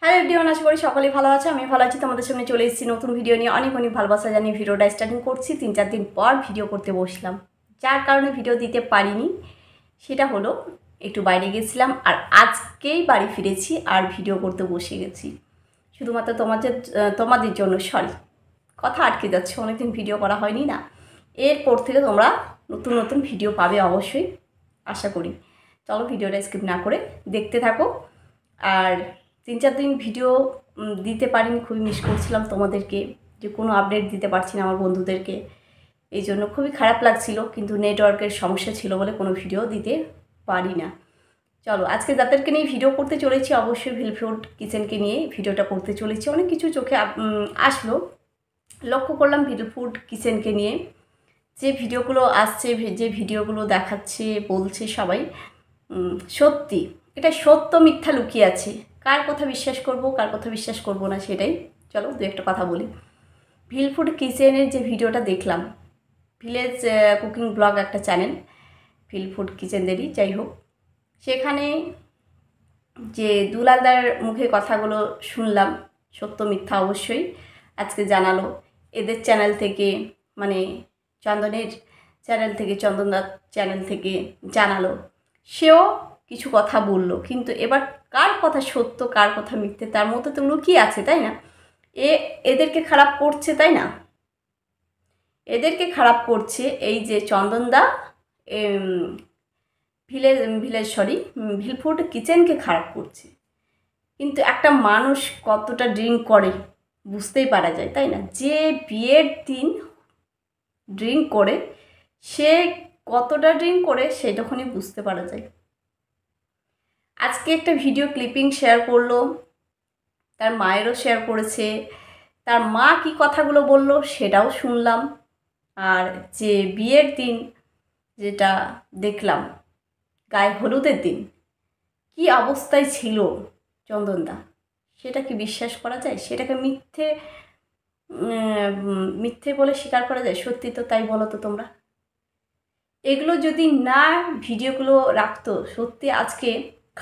Hello everyone, আশা করি সকলেই ভালো আছে। আমি ভালো আছি। তোমাদের সামনে চলে এসেছি নতুন ভিডিও নিয়ে। অনেক অনেক ভালোবাসা জানিয়ে ভিডিওটা স্টার্টিং করছি। 3-4 দিন পর ভিডিও করতে বসলাম, যার কারণে ভিডিও দিতে পারিনি। সেটা হলো একটু বাইরে গেছিলাম আর আজকেই বাড়ি ফিরেছি আর ভিডিও করতে বসে গেছি শুধুমাত্র তোমাদের জন্য। সরি, কথা আটকে যাচ্ছে, অনেকদিন ভিডিও করা হয়নি না। এরপর থেকে তোমরা নতুন নতুন ভিডিও পাবে অবশ্যই, আশা করি। চলো ভিডিওটা স্কিপ না করে দেখতে থাকো। আর 3-4 দিন ভিডিও দিতে পারিনি, খুবই মিস করছিলাম তোমাদেরকে, যে কোনো আপডেট দিতে পারছি না আমার বন্ধুদেরকে। এই জন্য খুবই খারাপ লাগছিল, কিন্তু নেটওয়ার্কের সমস্যা ছিল বলে কোনো ভিডিও দিতে পারি না। চলো আজকে যাদেরকে নিয়ে ভিডিও করতে চলেছি, অবশ্যই ভিলফুড কিচেনকে নিয়ে ভিডিওটা করতে চলেছি। অনেক কিছু চোখে আসলো, লক্ষ্য করলাম ভিলফুড কিচেনকে নিয়ে যে ভিডিওগুলো আসছে, যে ভিডিওগুলো দেখাচ্ছে, বলছে সবাই, সত্যি এটা সত্য মিথ্যা লুকিয়ে আছে। কার কথা বিশ্বাস করব, কার কথা বিশ্বাস করব না, সেটাই চলো দু একটা কথা বলি। ভিলফুড কিচেনের যে ভিডিওটা দেখলাম, ভিলেজ কুকিং ব্লগ একটা চ্যানেল, ভিলফুড কিচেনদেরই, যাই হোক, সেখানে যে দুলালদার মুখে কথাগুলো শুনলাম, সত্য মিথ্যা অবশ্যই আজকে জানালো এদের চ্যানেল থেকে, মানে চন্দনের চ্যানেল থেকে, চন্দনদার চ্যানেল থেকে জানালো। সেও কিছু কথা বলল, কিন্তু এবার কার কথা সত্য কার কথা মিথ্যে তার মধ্যে তো লুকিয়ে আছে, তাই না? এদেরকে খারাপ করছে, তাই না? এদেরকে খারাপ করছে এই যে চন্দনদা, ভিলফুড কিচেনকে খারাপ করছে। কিন্তু একটা মানুষ কতটা ড্রিঙ্ক করে বুঝতেই পারা যায়, তাই না? যে বিয়ের দিন ড্রিঙ্ক করে, সে কতটা ড্রিঙ্ক করে সেটুকুনি বুঝতে পারা যায়। আজকে একটা ভিডিও ক্লিপিং শেয়ার করলো, তার মায়েরও শেয়ার করেছে। তার মা কি কথাগুলো বলল সেটাও শুনলাম। আর যে বিয়ের দিন যেটা দেখলাম, গায়ে হলুদের দিন, কি অবস্থায় ছিল চন্দনদা, সেটা কি বিশ্বাস করা যায়? সেটাকে মিথ্যে মিথ্যে বলে স্বীকার করা যায়? সত্যি তো তাই বলো তো তোমরা। এগুলো যদি না ভিডিওগুলো রাখতো, সত্যি আজকে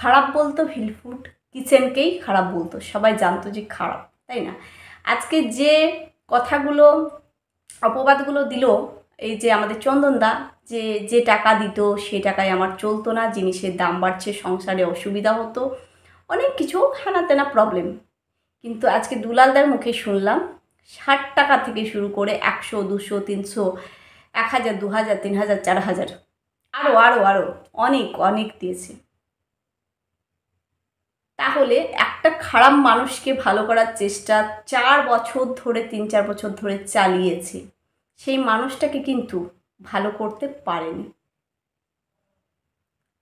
খারাপ বলতো, ভিলফুড কিচেনকেই খারাপ বলতো, সবাই জানতো যে খারাপ, তাই না? আজকে যে কথাগুলো, অপবাদগুলো দিল এই যে আমাদের চন্দনদা, যে যে টাকা দিত সে টাকায় আমার চলতো না, জিনিসের দাম বাড়ছে, সংসারে অসুবিধা হতো, অনেক কিছু হানা তেনা প্রবলেম। কিন্তু আজকে দুলালদার মুখে শুনলাম 60 টাকা থেকে শুরু করে 100, 200, 300, 1000, 2000, 3000, 4000, আরও আরও আরও অনেক অনেক দিয়েছে। তাহলে একটা খারাপ মানুষকে ভালো করার চেষ্টা 4 বছর ধরে, 3-4 বছর ধরে চালিয়েছে, সেই মানুষটাকে কিন্তু ভালো করতে পারেনি।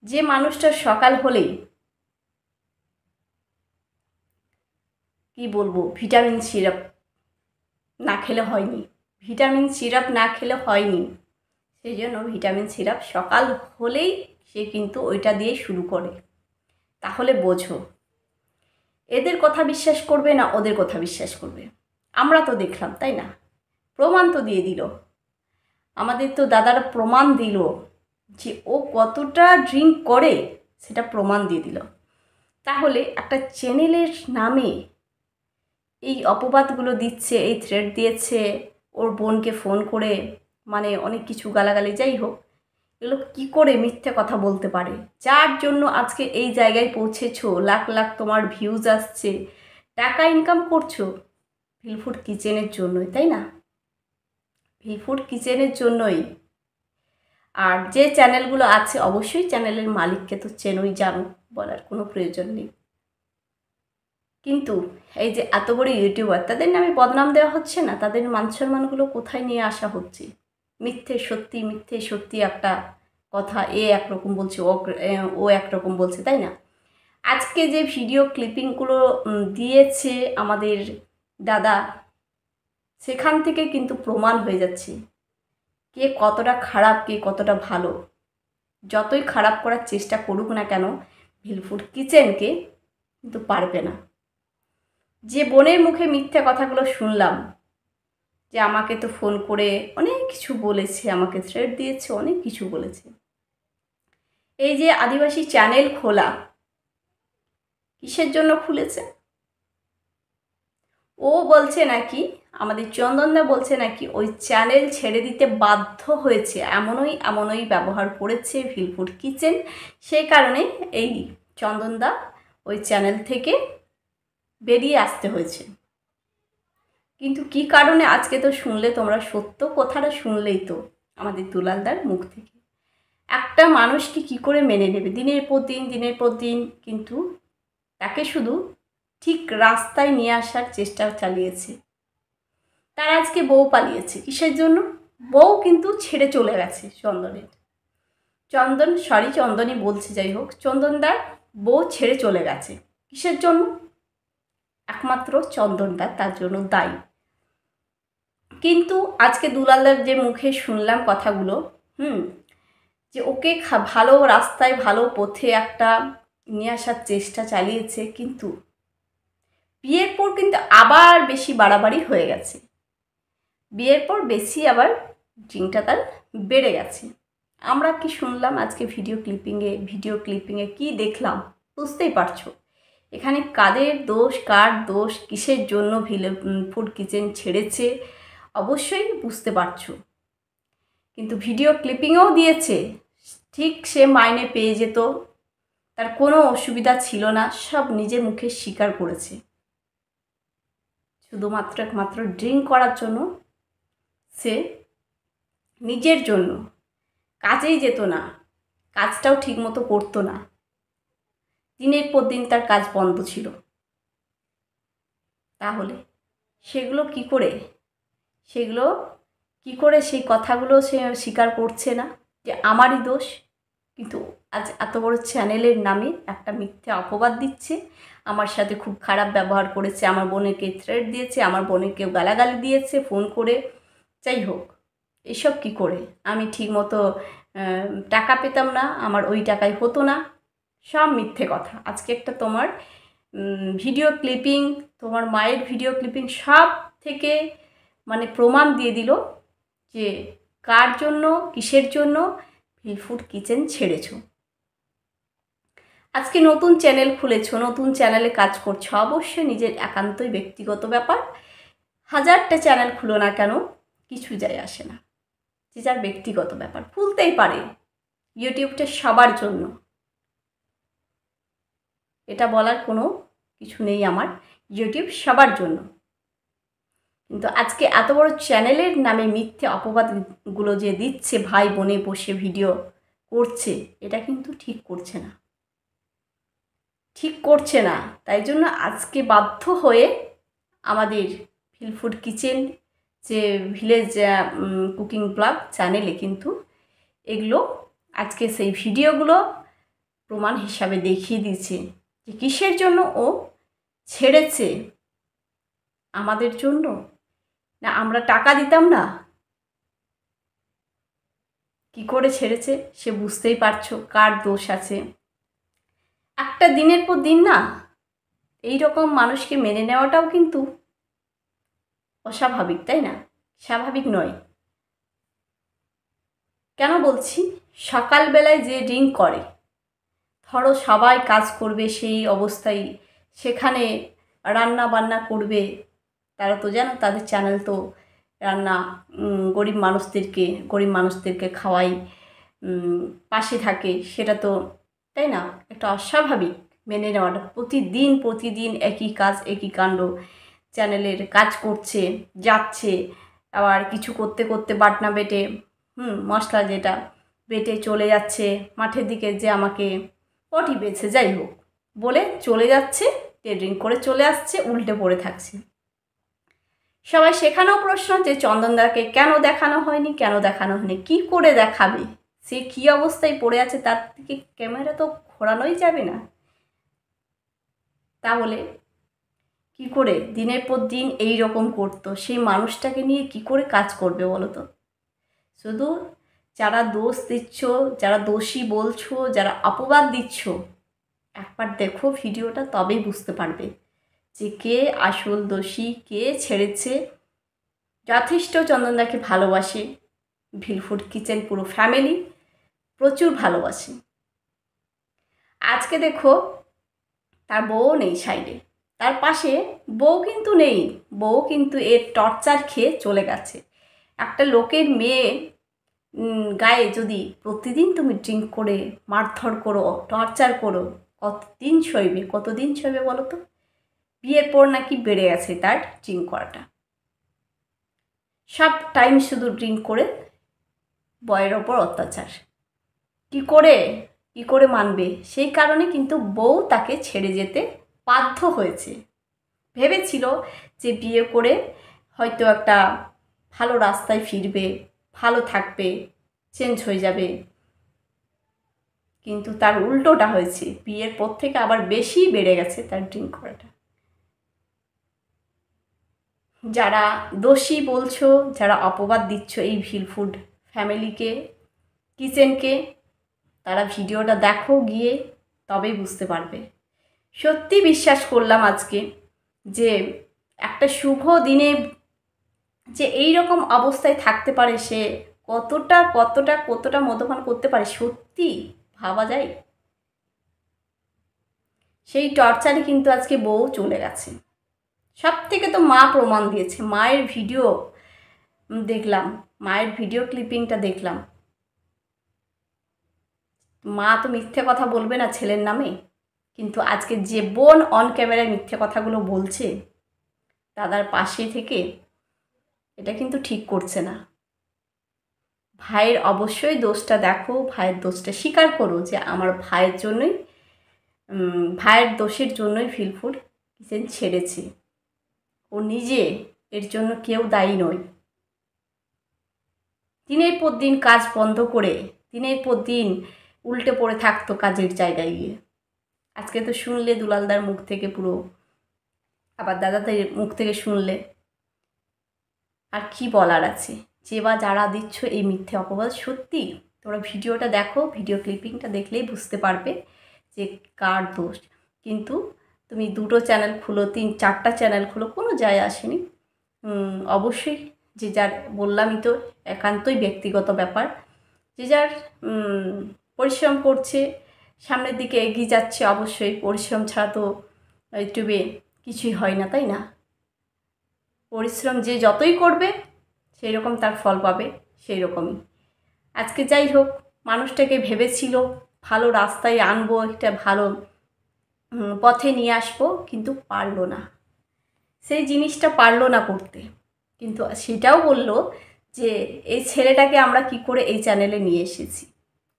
যে মানুষটার সকাল হলেই, কি বলবো, ভিটামিন সিরাপ না খেলে হয়নি, ভিটামিন সিরাপ না খেলে হয়নি, সেই জন্য ভিটামিন সিরাপ সকাল হলেই সে কিন্তু ওইটা দিয়ে শুরু করে। তাহলে বোঝো এদের কথা বিশ্বাস করবে না ওদের কথা বিশ্বাস করবে? আমরা তো দেখলাম, তাই না? প্রমাণ তো দিয়ে দিল, আমাদের তো দাদারা প্রমাণ দিল যে ও কতটা ড্রিঙ্ক করে, সেটা প্রমাণ দিয়ে দিল। তাহলে একটা চ্যানেলের নামে এই অপবাদগুলো দিচ্ছে, এই থ্রেড দিয়েছে, ওর বোনকে ফোন করে, মানে অনেক কিছু গালাগালি, যাই হোক, এগুলো কী করে মিথ্যে কথা বলতে পারে? যার জন্য আজকে এই জায়গায় পৌঁছেছো, লাখ লাখ তোমার ভিউজ আসছে, টাকা ইনকাম করছো, ভিলফুড কিচেনের জন্যই, তাই না? ভিলফুড কিচেনের জন্যই। আর যে চ্যানেলগুলো আছে, অবশ্যই চ্যানেলের মালিককে তো চেনোই, জানো, বলার কোনো প্রয়োজন নেই। কিন্তু এই যে এত বড় ইউটিউবার, তাদের নামে বদনাম দেওয়া হচ্ছে না? তাদের মান সম্মানগুলো কোথায় নিয়ে আসা হচ্ছে? মিথ্যে সত্যি, মিথ্যে সত্যি একটা কথা, এ একরকম বলছে, ও একরকম বলছে, তাই না? আজকে যে ভিডিও ক্লিপিংগুলো দিয়েছে আমাদের দাদা, সেখান থেকে কিন্তু প্রমাণ হয়ে যাচ্ছে কে কতটা খারাপ, কে কতটা ভালো। যতই খারাপ করার চেষ্টা করুক না কেন, ভিলফুড কিচেনকে কিন্তু পারবে না। যে বোনের মুখে মিথ্যে কথাগুলো শুনলাম, যে আমাকে তো ফোন করে অনেক কিছু বলেছে, আমাকে থ্রেট দিয়েছে, অনেক কিছু বলেছে। এই যে আদিবাসী চ্যানেল খোলা, কিসের জন্য খুলেছে? ও বলছে নাকি, আমাদের চন্দনদা বলছে নাকি ওই চ্যানেল ছেড়ে দিতে বাধ্য হয়েছে, এমনই ব্যবহার করেছে ভিলফুড কিচেন, সেই কারণে এই চন্দনদা ওই চ্যানেল থেকে বেরিয়ে আসতে হয়েছে। কিন্তু কি কারণে আজকে তো শুনলে তোমরা, সত্য কথাটা শুনলেই তো আমাদের দুলালদার মুখ থেকে। একটা মানুষকে কি করে মেনে নেবে দিনের পর দিন, কিন্তু তাকে শুধু ঠিক রাস্তায় নিয়ে আসার চেষ্টা চালিয়েছে। তার আজকে বউ পালিয়েছে, কিসের জন্য? বউ কিন্তু ছেড়ে চলে গেছে চন্দনই বলছে, যাই হোক, চন্দনদার বউ ছেড়ে চলে গেছে। কিসের জন্য? একমাত্র চন্দনদা তার জন্য দায়ী। কিন্তু আজকে দুলালদার যে মুখে শুনলাম কথাগুলো, যে ওকে ভালো রাস্তায় ভালো পথে একটা নিয়ে আসার চেষ্টা চালিয়েছে, কিন্তু বিয়ের পর কিন্তু আবার বেশি বাড়াবাড়ি হয়ে গেছে। বিয়ের পর বেশি আবার ড্রিঙ্কটা তার বেড়ে গেছে। আমরা কি শুনলাম আজকে ভিডিও ক্লিপিংয়ে কি দেখলাম বুঝতেই পারছো। এখানে কাদের দোষ, কার দোষ, কিসের জন্য ফুড কিচেন ছেড়েছে অবশ্যই বুঝতে পারছো। কিন্তু ভিডিও ক্লিপিংয়েও দিয়েছে, ঠিক সে মাইনে পেয়ে যেত, তার কোনো অসুবিধা ছিল না, সব নিজের মুখে স্বীকার করেছে। শুধুমাত্র একমাত্র ড্রিঙ্ক করার জন্য সে নিজের জন্য কাজেই যেত না, কাজটাও ঠিকমতো করতো না, দিনের পর দিন তার কাজ বন্ধ ছিল। তাহলে সেগুলো কি করে সেই কথাগুলো সে স্বীকার করছে না যে আমারই দোষ? কিন্তু আজ এত বড় চ্যানেলের নামে একটা মিথ্যে অপবাদ দিচ্ছে, আমার সাথে খুব খারাপ ব্যবহার করেছে, আমার বোনকে থ্রেট দিয়েছে, আমার বোনকেও গালাগালি দিয়েছে ফোন করে। যাই হোক, এসব কি করে? আমি ঠিকমতো টাকা পেতাম না, আমার ওই টাকায় হতো না, সব মিথ্যে কথা। আজকে একটা তোমার ভিডিও ক্লিপিং, তোমার মায়ের ভিডিও ক্লিপিং সব থেকে মানে প্রমাণ দিয়ে দিল যে কার জন্য, কিসের জন্য ভিলফুড কিচেন ছেড়েছো। আজকে নতুন চ্যানেল খুলেছো, নতুন চ্যানেলে কাজ করছো, অবশ্যই নিজের একান্তই ব্যক্তিগত ব্যাপার। 1000টা চ্যানেল খুলো না কেন, কিছু যায় আসে না, যে যার ব্যক্তিগত ব্যাপার, খুলতেই পারে। ইউটিউবটা সবার জন্য, এটা বলার কোনো কিছু নেই আমার, ইউটিউব সবার জন্য। কিন্তু আজকে এত বড় চ্যানেলের নামে মিথ্যে অপবাদগুলো যে দিচ্ছে, ভাই বোনে বসে ভিডিও করছে, এটা কিন্তু ঠিক করছে না। তাই জন্য আজকে বাধ্য হয়ে আমাদের ভিলফুড কিচেন যে ভিলেজ কুকিং ব্লগ চ্যানেলে কিন্তু এগুলো আজকে সেই ভিডিওগুলো প্রমাণ হিসাবে দেখিয়ে দিয়েছে যে কিসের জন্য ও ছেড়েছে। আমাদের জন্য না, আমরা টাকা দিতাম না? কি করে ছেড়েছে সে বুঝতেই পারছো কার দোষ আছে। একটা দিনের পর দিন না, এই রকম মানুষকে মেনে নেওয়াটাও কিন্তু অস্বাভাবিক, তাই না? স্বাভাবিক নয়। কেন বলছি? সকালবেলায় যে ড্রিঙ্ক করে, ধরো সবাই কাজ করবে সেই অবস্থায়, সেখানে রান্না বান্না করবে, তারা তো জানো তাদের চ্যানেল তো রান্না, গরিব মানুষদেরকে খাওয়াই, পাশে থাকে, সেটা তো, তাই না? একটা অস্বাভাবিক মেনে নেওয়াটা। প্রতিদিন একই কাজ, একই কাণ্ড, চ্যানেলের কাজ করছে, যাচ্ছে, আবার কিছু করতে করতে বাটনা বেটে, মশলা যেটা বেটে চলে যাচ্ছে মাঠের দিকে, যে আমাকে পটি পেয়েছে, যাই হোক বলে চলে যাচ্ছে, ড্রিঙ্ক করে চলে আসছে, উল্টে পড়ে থাকছে। সবাই সেখানেও প্রশ্ন যে চন্দনদাকে কেন দেখানো হয়নি, কি করে দেখাবে? সে কী অবস্থায় পড়ে আছে তার থেকে ক্যামেরা তো ঘোরানোই যাবে না। তাহলে কি করে দিনের পর দিন এই রকম করতো, সেই মানুষটাকে নিয়ে কি করে কাজ করবে বলো তো? শুধু যারা দোষ দিচ্ছ, যারা দোষী বলছো, যারা অপবাদ দিচ্ছ, একবার দেখো ভিডিওটা, তবেই বুঝতে পারবে যে কে আসল দোষী, কে ছেড়েছে। যথেষ্ট চন্দনদাকে ভালোবাসে ভিলফুড কিচেন, পুরো ফ্যামিলি প্রচুর ভালোবাসে। আজকে দেখো তার বউ নেই সাইডে, তার পাশে বউ কিন্তু নেই, বউ কিন্তু এর টর্চার খেয়ে চলে গেছে। একটা লোকের মেয়ে গায়ে যদি প্রতিদিন তুমি ড্রিঙ্ক করে মারধর করো, টর্চার করো, কতদিন সইবে বলো তো? বিয়ের পর নাকি বেড়ে গেছে তার ড্রিঙ্ক করাটা, সব টাইম শুধু ড্রিঙ্ক করে বয়ের ওপর অত্যাচার। কি করে মানবে? সেই কারণে কিন্তু বউ তাকে ছেড়ে যেতে বাধ্য হয়েছে। ভেবেছিল যে বিয়ে করে হয়তো একটা ভালো রাস্তায় ফিরবে, ভালো থাকবে, চেঞ্জ হয়ে যাবে, কিন্তু তার উল্টোটা হয়েছে। বিয়ের পর থেকে আবার বেশি বেড়ে গেছে তার ড্রিঙ্ক করাটা। যারা দোষী বলছো, যারা অপবাদ দিচ্ছ এই ভিলফুড ফ্যামিলিকে, কিচেনকে, তারা ভিডিওটা দেখো গিয়ে, তবেই বুঝতে পারবে। সত্যি বিশ্বাস করলাম আজকে যে একটা শুভ দিনে যে এই রকম অবস্থায় থাকতে পারে, সে কতটা মদ্যপান করতে পারে, সত্যি ভাবা যায়। সেই টর্চারে কিন্তু আজকে বউ চলে গেছে। সব থেকে তো মা প্রমাণ দিয়েছে। মায়ের ভিডিও দেখলাম, মায়ের ভিডিও ক্লিপিংটা দেখলাম। মা তো মিথ্যে কথা বলবে না ছেলের নামে, কিন্তু আজকে যে বোন অন ক্যামেরায় মিথ্যে কথাগুলো বলছে দাদার পাশে থেকে, এটা কিন্তু ঠিক করছে না। ভাইয়ের অবশ্যই দোষটা দেখো, ভাইয়ের দোষটা স্বীকার করো যে আমার ভাইয়ের জন্যই, ভাইয়ের দোষের জন্যই ভিলফুড কিচেন ছেড়েছি। ও নিজে এর জন্য কেউ দায়ী নয়। দিনের পর দিন কাজ বন্ধ করে দিনের পর দিন উল্টে পড়ে থাকতো কাজের জায়গায় গিয়ে। আজকে তো শুনলে দুলালদার মুখ থেকে পুরো, আবার দাদাদের মুখ থেকে শুনলে, আর কি বলার আছে? যে বা যারা দিচ্ছ এই মিথ্যে অপবাদ, সত্যি তোমরা ভিডিওটা দেখো, ভিডিও ক্লিপিংটা দেখলেই বুঝতে পারবে যে কার দোষ। কিন্তু তুমি 2টো চ্যানেল খুলো, 3-4টা চ্যানেল খুলো, কোনো যায় আসেনি। অবশ্যই যে যার, বললামই তো, একান্তই ব্যক্তিগত ব্যাপার। যে যার পরিশ্রম করছে, সামনের দিকে এগিয়ে যাচ্ছে, অবশ্যই পরিশ্রম ছাড়া তো ইউটিউবে কিছুই হয় না, তাই না? পরিশ্রম যে যতই করবে সেই রকম তার ফল পাবে, সেই রকমই। আজকে যাই হোক, মানুষটাকে ভেবেছিল ভালো রাস্তায় আনবো, একটা ভালো পথে নিয়ে আসবো, কিন্তু পারলো না। সেই জিনিসটা পারলো না করতে। কিন্তু সেটাও বলল যে এই ছেলেটাকে আমরা কি করে এই চ্যানেলে নিয়ে এসেছি,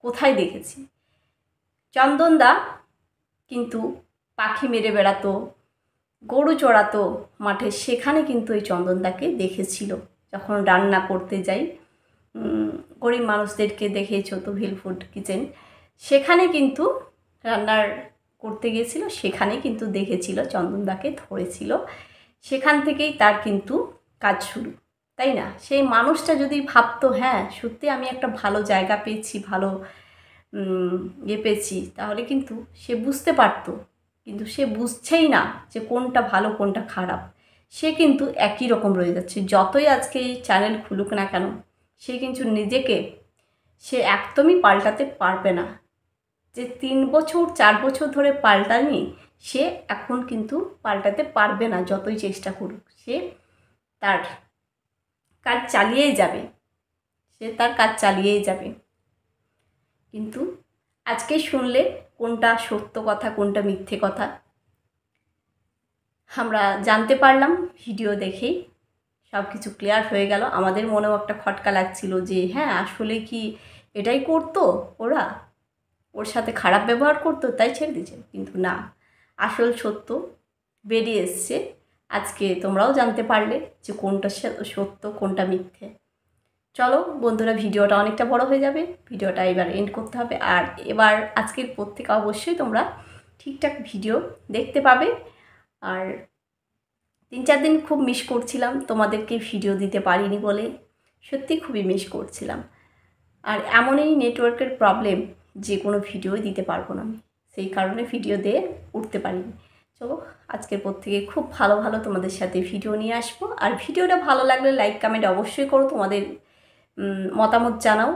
কোথায় দেখেছি? চন্দনদা কিন্তু পাখি মেরে বেড়াতো, গরু চড়াতো মাঠে, সেখানে কিন্তু এই চন্দনদাকে দেখেছিল। যখন রান্না করতে যাই, গরিব মানুষদেরকে দেখেছো তো ভিলফুড কিচেন, সেখানে কিন্তু রান্নার করতে গিয়েছিল, সেখানে কিন্তু দেখেছিল, চন্দনদাকে ধরেছিল, সেখান থেকেই তার কিন্তু কাজ শুরু, তাই না? সেই মানুষটা যদি ভাবতো হ্যাঁ সত্যি আমি একটা ভালো জায়গা পেয়েছি, ভালো পেয়েছি, তাহলে কিন্তু সে বুঝতে পারতো। কিন্তু সে বুঝছেই না যে কোনটা ভালো কোনটা খারাপ। সে কিন্তু একই রকম রয়ে যাচ্ছে। যতই আজকে এই চ্যানেল খুলুক না কেন, সে কিন্তু নিজেকে সে একদমই পাল্টাতে পারবে না। যে 3 বছর 4 বছর ধরে পাল্টানি, সে এখন কিন্তু পাল্টাতে পারবে না, যতই চেষ্টা করুক। সে তার কাজ চালিয়েই যাবে, কিন্তু আজকে শুনলে কোনটা সত্য কথা কোনটা মিথ্যে কথা আমরা জানতে পারলাম। ভিডিও দেখেই সব কিছু ক্লিয়ার হয়ে গেল। আমাদের মনেও একটা খটকা লাগছিল যে হ্যাঁ আসলে কি এটাই করতো, ওর সাথে খারাপ ব্যবহার করতো তাই ছেড়ে দিয়েছে, কিন্তু না, আসল সত্য বেরিয়ে এসছে। আজকে তোমরাও জানতে পারলে যে কোনটা সত্য কোনটা মিথ্যে। চলো বন্ধুরা, ভিডিওটা অনেকটা বড় হয়ে যাবে, ভিডিওটা এবার এন্ড করতে হবে। আর এবার আজকের পর থেকে অবশ্যই তোমরা ঠিকঠাক ভিডিও দেখতে পাবে। আর 3-4 দিন খুব মিস করছিলাম তোমাদেরকে ভিডিও দিতে পারিনি বলে, সত্যি খুবই মিস করছিলাম। আর এমনই নেটওয়ার্কের প্রবলেম যে কোনো ভিডিওই দিতে পারবো না আমি, সেই কারণে ভিডিও দিয়ে উঠতে পারিনি। চলো আজকের পর থেকে খুব ভালো ভালো তোমাদের সাথে ভিডিও নিয়ে আসবো। আর ভিডিওটা ভালো লাগলে লাইক কমেন্ট অবশ্যই করো, তোমাদের মতামত জানাও।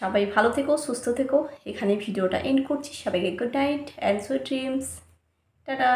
সবাই ভালো থেকো, সুস্থ থেকো। এখানে ভিডিওটা এন্ড করছি। সবাইকে good night and sweet dreams. Tata.